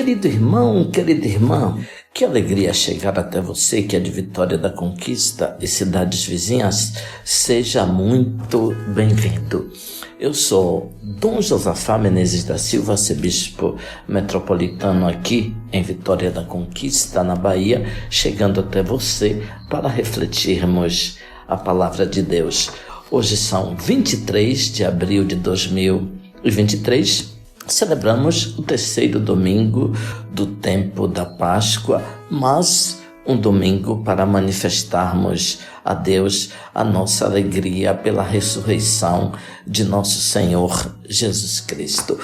Querido irmão, querida irmã, que alegria chegar até você que é de Vitória da Conquista e cidades vizinhas. Seja muito bem-vindo. Eu sou Dom Josafá Menezes da Silva, arcebispo metropolitano aqui em Vitória da Conquista, na Bahia, chegando até você para refletirmos a palavra de Deus. Hoje são 23 de abril de 2023. Celebramos o terceiro domingo do tempo da Páscoa, mas um domingo para manifestarmos a Deus a nossa alegria pela ressurreição de nosso Senhor Jesus Cristo.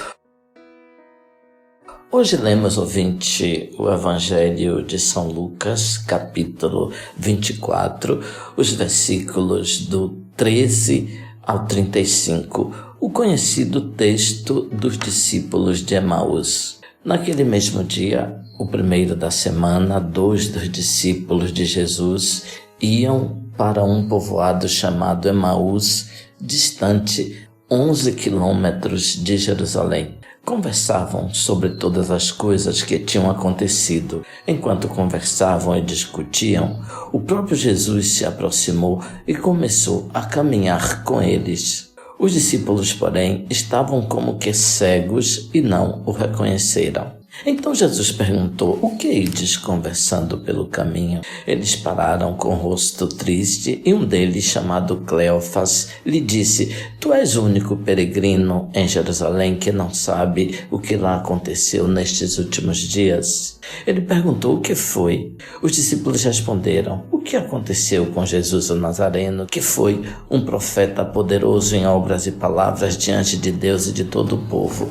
Hoje lemos, ouvinte, o Evangelho de São Lucas, capítulo 24, os versículos do 13 ao 35, o conhecido texto dos discípulos de Emaús. Naquele mesmo dia, o primeiro da semana, 2 dos discípulos de Jesus iam para um povoado chamado Emaús, distante 11 quilômetros de Jerusalém. Conversavam sobre todas as coisas que tinham acontecido. Enquanto conversavam e discutiam, o próprio Jesus se aproximou e começou a caminhar com eles. Os discípulos, porém, estavam como que cegos e não o reconheceram. Então Jesus perguntou: "O que ides conversando pelo caminho?" Eles pararam com o rosto triste e um deles, chamado Cleofas, lhe disse: "Tu és o único peregrino em Jerusalém que não sabe o que lá aconteceu nestes últimos dias?" Ele perguntou: "O que foi?" Os discípulos responderam: "O que aconteceu com Jesus o Nazareno, que foi um profeta poderoso em obras e palavras diante de Deus e de todo o povo.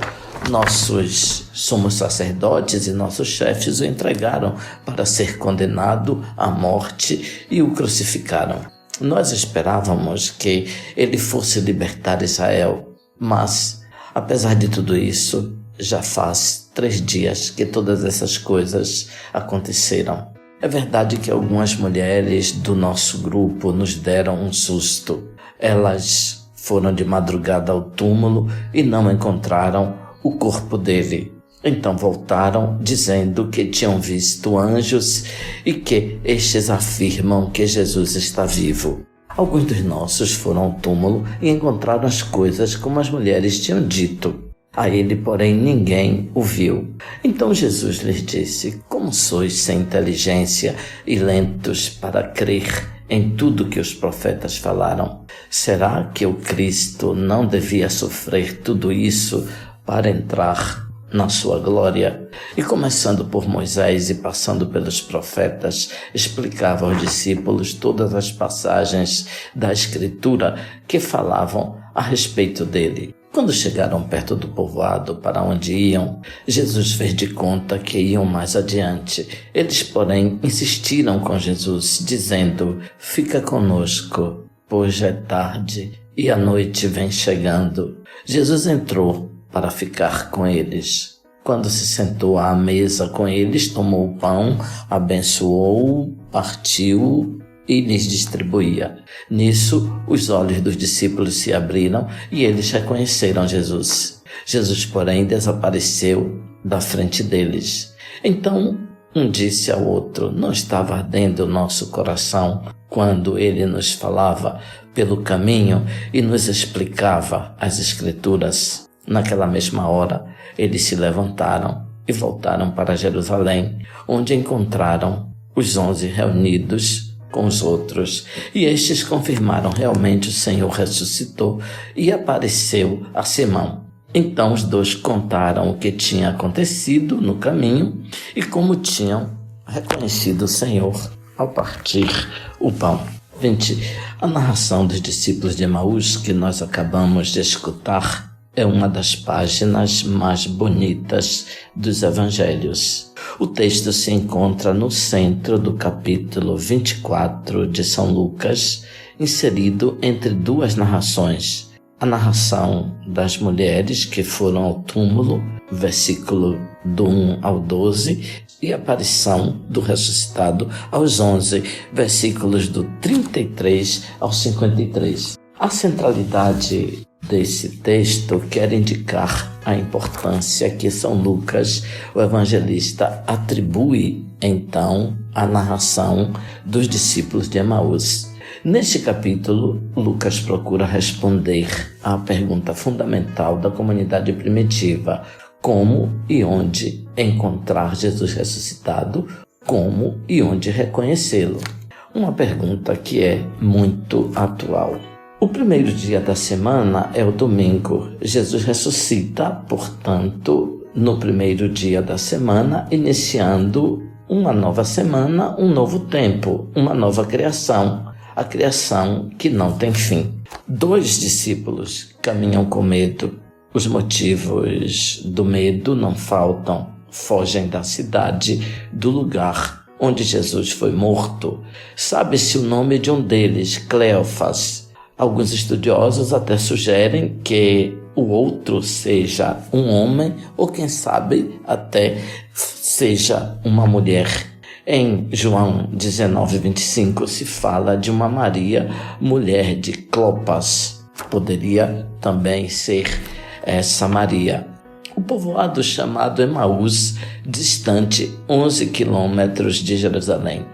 Nossos sumos sacerdotes e nossos chefes o entregaram para ser condenado à morte e o crucificaram. Nós esperávamos que ele fosse libertar Israel, mas, apesar de tudo isso, já faz 3 dias que todas essas coisas aconteceram. É verdade que algumas mulheres do nosso grupo nos deram um susto. Elas foram de madrugada ao túmulo e não encontraram o corpo dele. Então voltaram dizendo que tinham visto anjos e que estes afirmam que Jesus está vivo. Alguns dos nossos foram ao túmulo e encontraram as coisas como as mulheres tinham dito. A ele, porém, ninguém o viu." Então Jesus lhes disse: "Como sois sem inteligência e lentos para crer em tudo que os profetas falaram? Será que o Cristo não devia sofrer tudo isso para entrar na sua glória?" E começando por Moisés e passando pelos profetas, explicava aos discípulos todas as passagens da Escritura que falavam a respeito dele. Quando chegaram perto do povoado para onde iam, Jesus fez de conta que iam mais adiante. Eles, porém, insistiram com Jesus, dizendo: "Fica conosco, pois já é tarde e a noite vem chegando." Jesus entrou para ficar com eles. Quando se sentou à mesa com eles, tomou o pão, abençoou, partiu e lhes distribuía. Nisso, os olhos dos discípulos se abriram e eles reconheceram Jesus. Jesus, porém, desapareceu da frente deles. Então, um disse ao outro: "Não estava ardendo o nosso coração quando ele nos falava pelo caminho e nos explicava as Escrituras?" Naquela mesma hora, eles se levantaram e voltaram para Jerusalém, onde encontraram os 11 reunidos com os outros, e estes confirmaram realmente o Senhor ressuscitou e apareceu a Simão. Então os 2 contaram o que tinha acontecido no caminho e como tinham reconhecido o Senhor ao partir o pão. Gente, a narração dos discípulos de Emaús que nós acabamos de escutar é uma das páginas mais bonitas dos evangelhos. O texto se encontra no centro do capítulo 24 de São Lucas, inserido entre 2 narrações. A narração das mulheres que foram ao túmulo, versículo do 1 ao 12, e a aparição do ressuscitado aos 11, versículos do 33 ao 53. A centralidade desse texto, quero indicar a importância que São Lucas, o evangelista, atribui, então, à narração dos discípulos de Emaús. Neste capítulo, Lucas procura responder à pergunta fundamental da comunidade primitiva: como e onde encontrar Jesus ressuscitado, como e onde reconhecê-lo. Uma pergunta que é muito atual. O primeiro dia da semana é o domingo. Jesus ressuscita, portanto, no primeiro dia da semana, iniciando uma nova semana, um novo tempo, uma nova criação. A criação que não tem fim. 2 discípulos caminham com medo. Os motivos do medo não faltam. Fogem da cidade, do lugar onde Jesus foi morto. Sabe-se o nome de um deles, Cleofas. Alguns estudiosos até sugerem que o outro seja um homem ou, quem sabe, até seja uma mulher. Em João 19:25 se fala de uma Maria, mulher de Clopas. Poderia também ser essa Maria. O povoado chamado Emaús, distante 11 quilômetros de Jerusalém.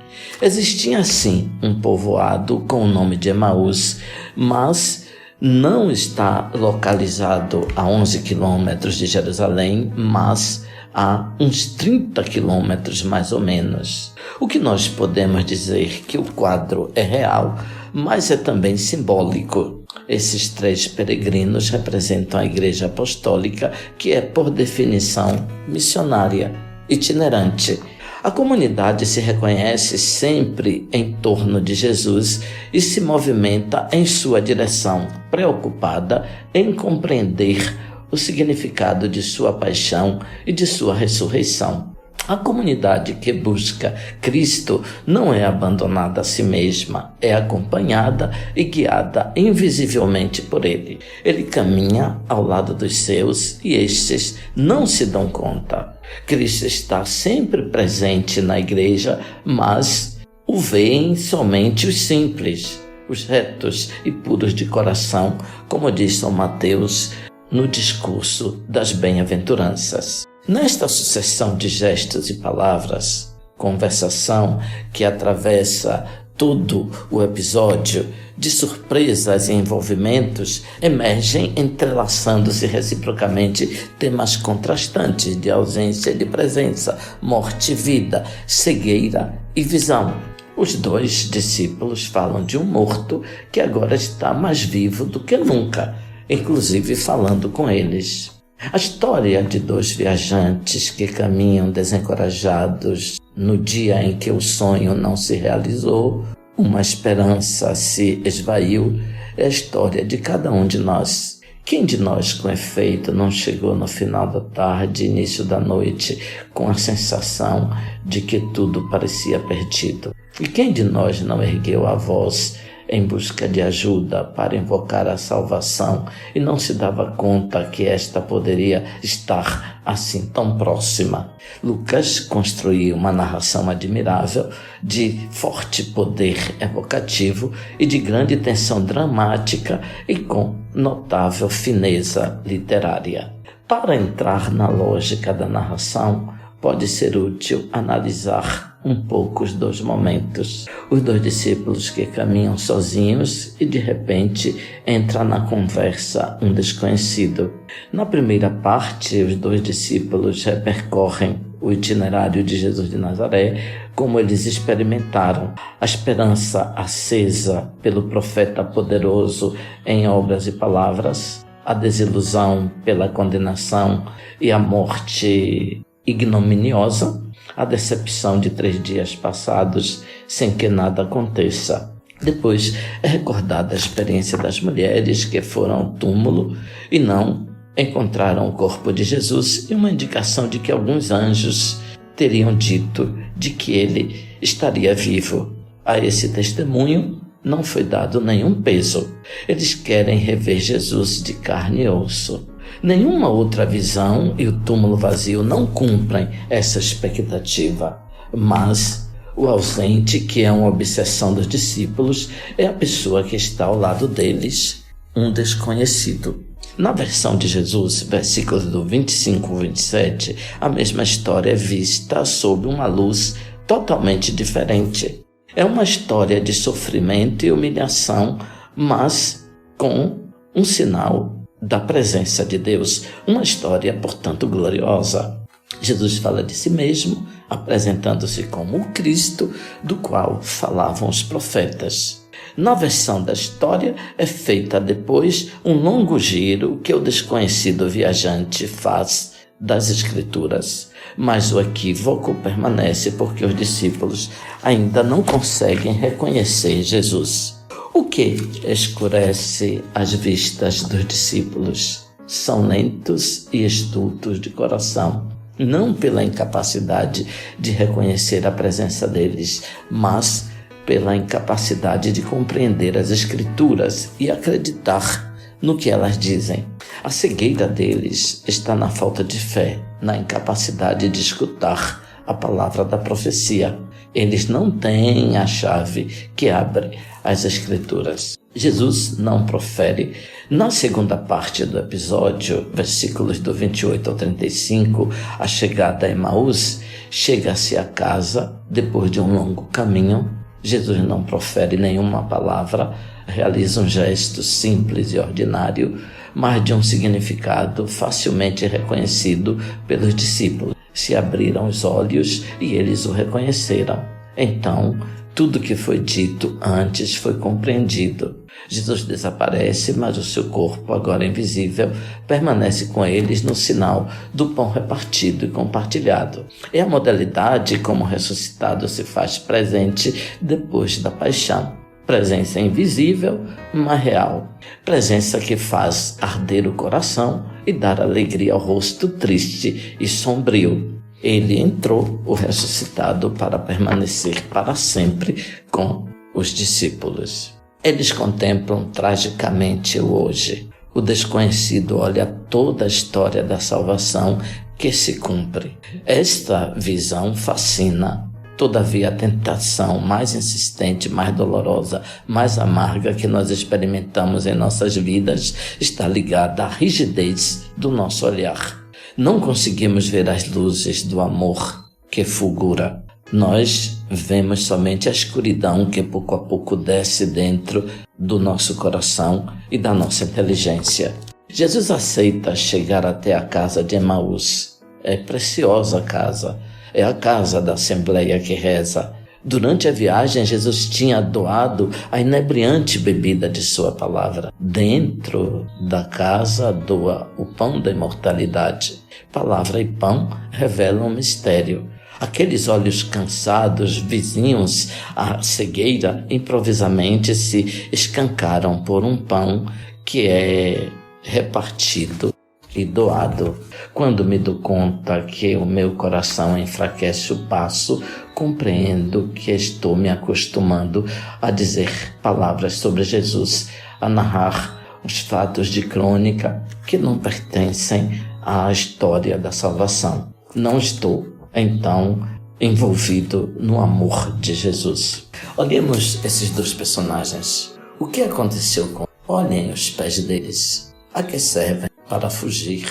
Existia sim um povoado com o nome de Emaús, mas não está localizado a 11 quilômetros de Jerusalém, mas a uns 30 quilômetros mais ou menos. O que nós podemos dizer que o quadro é real, mas é também simbólico. Esses 3 peregrinos representam a Igreja Apostólica, que é, por definição, missionária, itinerante. A comunidade se reconhece sempre em torno de Jesus e se movimenta em sua direção, preocupada em compreender o significado de sua paixão e de sua ressurreição. A comunidade que busca Cristo não é abandonada a si mesma, é acompanhada e guiada invisivelmente por Ele. Ele caminha ao lado dos seus e estes não se dão conta. Cristo está sempre presente na igreja, mas o veem somente os simples, os retos e puros de coração, como diz São Mateus no discurso das bem-aventuranças. Nesta sucessão de gestos e palavras, conversação que atravessa todo o episódio, de surpresas e envolvimentos, emergem entrelaçando-se reciprocamente temas contrastantes de ausência e de presença, morte e vida, cegueira e visão. Os 2 discípulos falam de um morto que agora está mais vivo do que nunca, inclusive falando com eles. A história de 2 viajantes que caminham desencorajados no dia em que o sonho não se realizou, uma esperança se esvaiu, é a história de cada um de nós. Quem de nós, com efeito, não chegou no final da tarde, início da noite, com a sensação de que tudo parecia perdido? E quem de nós não ergueu a voz em busca de ajuda para invocar a salvação e não se dava conta que esta poderia estar assim tão próxima? Lucas construiu uma narração admirável, de forte poder evocativo e de grande tensão dramática e com notável fineza literária. Para entrar na lógica da narração, pode ser útil analisar um pouco os 2 momentos. Os 2 discípulos que caminham sozinhos e de repente entra na conversa um desconhecido. Na primeira parte, os 2 discípulos repercorrem o itinerário de Jesus de Nazaré, como eles experimentaram a esperança acesa pelo profeta poderoso em obras e palavras, a desilusão pela condenação e a morte ignominiosa, a decepção de 3 dias passados sem que nada aconteça. Depois é recordada a experiência das mulheres que foram ao túmulo e não encontraram o corpo de Jesus e uma indicação de que alguns anjos teriam dito de que ele estaria vivo. A esse testemunho não foi dado nenhum peso. Eles querem rever Jesus de carne e osso. Nenhuma outra visão e o túmulo vazio não cumprem essa expectativa, mas o ausente, que é uma obsessão dos discípulos, é a pessoa que está ao lado deles, um desconhecido. Na versão de Jesus, versículos do 25 ao 27, a mesma história é vista sob uma luz totalmente diferente. É uma história de sofrimento e humilhação, mas com um sinal da presença de Deus. Uma história, portanto, gloriosa. Jesus fala de si mesmo, apresentando-se como o Cristo, do qual falavam os profetas. Na versão da história, é feita depois um longo giro que o desconhecido viajante faz das Escrituras. Mas o equívoco permanece porque os discípulos ainda não conseguem reconhecer Jesus. O que escurece as vistas dos discípulos? São lentos e estultos de coração, não pela incapacidade de reconhecer a presença deles, mas pela incapacidade de compreender as Escrituras e acreditar no que elas dizem. A cegueira deles está na falta de fé, na incapacidade de escutar a palavra da profecia. Eles não têm a chave que abre as Escrituras. Jesus não profere. Na segunda parte do episódio, versículos do 28 ao 35, a chegada a Emaús, chega-se a casa depois de um longo caminho. Jesus não profere nenhuma palavra, realiza um gesto simples e ordinário, mas de um significado facilmente reconhecido pelos discípulos. Se abriram os olhos e eles o reconheceram. Então, tudo que foi dito antes foi compreendido. Jesus desaparece, mas o seu corpo, agora invisível, permanece com eles no sinal do pão repartido e compartilhado. É a modalidade como o ressuscitado se faz presente depois da paixão. Presença invisível, mas real. Presença que faz arder o coração e dar alegria ao rosto triste e sombrio. Ele entrou, o ressuscitado, para permanecer para sempre com os discípulos. Eles contemplam tragicamente o hoje. O desconhecido olha toda a história da salvação que se cumpre. Esta visão fascina. Todavia, a tentação mais insistente, mais dolorosa, mais amarga que nós experimentamos em nossas vidas está ligada à rigidez do nosso olhar. Não conseguimos ver as luzes do amor que fulgura. Nós vemos somente a escuridão que pouco a pouco desce dentro do nosso coração e da nossa inteligência. Jesus aceita chegar até a casa de Emaús. É preciosa a casa. É a casa da Assembleia que reza. Durante a viagem, Jesus tinha doado a inebriante bebida de sua palavra. Dentro da casa doa o pão da imortalidade. Palavra e pão revelam um mistério. Aqueles olhos cansados, vizinhos à cegueira, improvisamente se escancaram por um pão que é repartido e doado. Quando me dou conta que o meu coração enfraquece o passo, compreendo que estou me acostumando a dizer palavras sobre Jesus, a narrar os fatos de crônica que não pertencem à história da salvação. Não estou, então, envolvido no amor de Jesus. Olhemos esses dois personagens. O que aconteceu com eles? Olhem os pés deles. A que servem? Para fugir.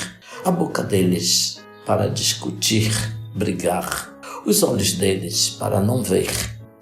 A boca deles para discutir, brigar. Os olhos deles para não ver,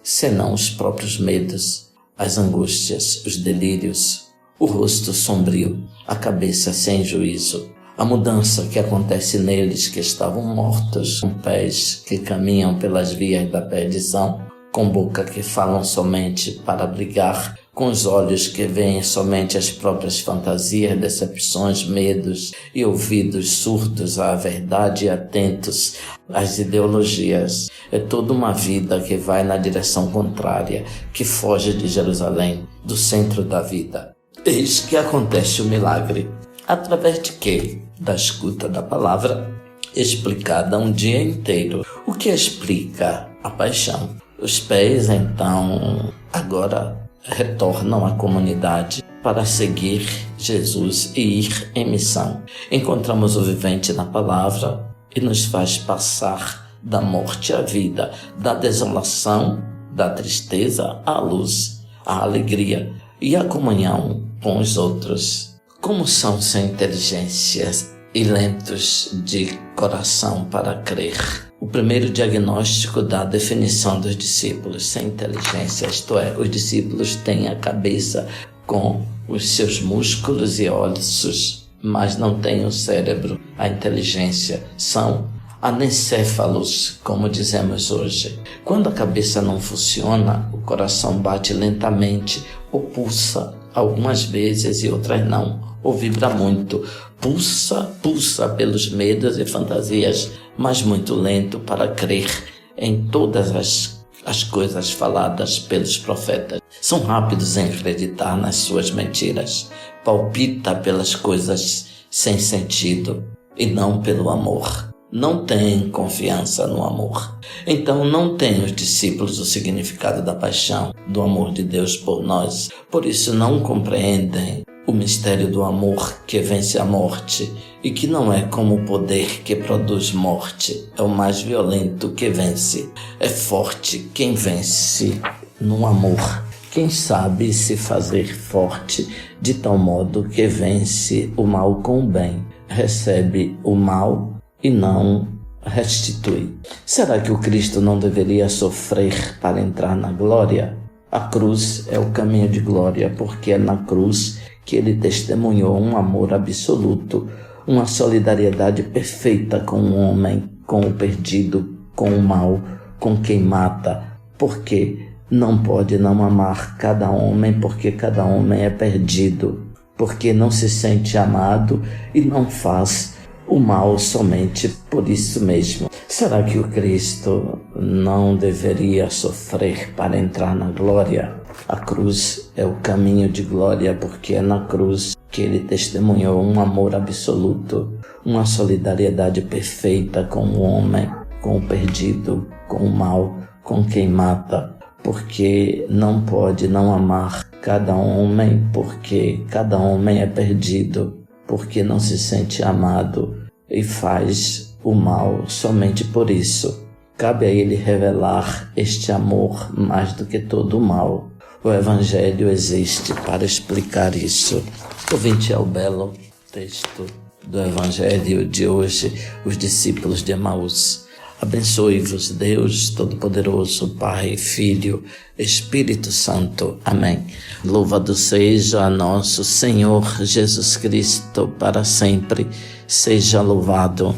senão os próprios medos, as angústias, os delírios. O rosto sombrio, a cabeça sem juízo. A mudança que acontece neles que estavam mortos, com pés que caminham pelas vias da perdição, com boca que falam somente para brigar, com os olhos que veem somente as próprias fantasias, decepções, medos, e ouvidos surdos à verdade e atentos às ideologias. É toda uma vida que vai na direção contrária, que foge de Jerusalém, do centro da vida. Eis que acontece o milagre. Através de quê? Da escuta da palavra, explicada um dia inteiro. O que explica a paixão? Os pés, então, agora retornam à comunidade para seguir Jesus e ir em missão. Encontramos o vivente na palavra e nos faz passar da morte à vida, da desolação, da tristeza à luz, à alegria. E a comunhão com os outros. Como são sem inteligência e lentos de coração para crer? O primeiro diagnóstico da definição dos discípulos sem inteligência, isto é, os discípulos têm a cabeça com os seus músculos e ossos, mas não têm o cérebro, a inteligência. São anencéfalos, como dizemos hoje. Quando a cabeça não funciona, o coração bate lentamente ou pulsa algumas vezes e outras não, ou vibra muito. Pulsa pelos medos e fantasias, mas muito lento para crer em todas as coisas faladas pelos profetas. São rápidos em acreditar nas suas mentiras. Palpita pelas coisas sem sentido e não pelo amor. Não têm confiança no amor. Então não têm os discípulos o significado da paixão, do amor de Deus por nós. Por isso não compreendem o mistério do amor que vence a morte e que não é como o poder que produz morte. É o mais violento que vence. É forte quem vence no amor. Quem sabe se fazer forte de tal modo que vence o mal com o bem, recebe o mal e não restitui. Será que o Cristo não deveria sofrer para entrar na glória? A cruz é o caminho de glória, porque é na cruz que ele testemunhou um amor absoluto, uma solidariedade perfeita com o homem, com o perdido, com o mal, com quem mata, porque não pode não amar cada homem, porque cada homem é perdido, porque não se sente amado e não faz o mal somente por isso mesmo. Será que o Cristo não deveria sofrer para entrar na glória? A cruz é o caminho de glória, porque é na cruz que ele testemunhou um amor absoluto, uma solidariedade perfeita com o homem, com o perdido, com o mal, com quem mata, porque não pode não amar cada homem, porque cada homem é perdido, porque não se sente amado e faz o mal somente por isso. Cabe a ele revelar este amor mais do que todo o mal. O Evangelho existe para explicar isso. Ouvinte, é o belo texto do Evangelho de hoje, os discípulos de Emaús. Abençoe-vos Deus Todo-Poderoso, Pai, Filho, Espírito Santo. Amém. Louvado seja nosso Senhor Jesus Cristo, para sempre seja louvado.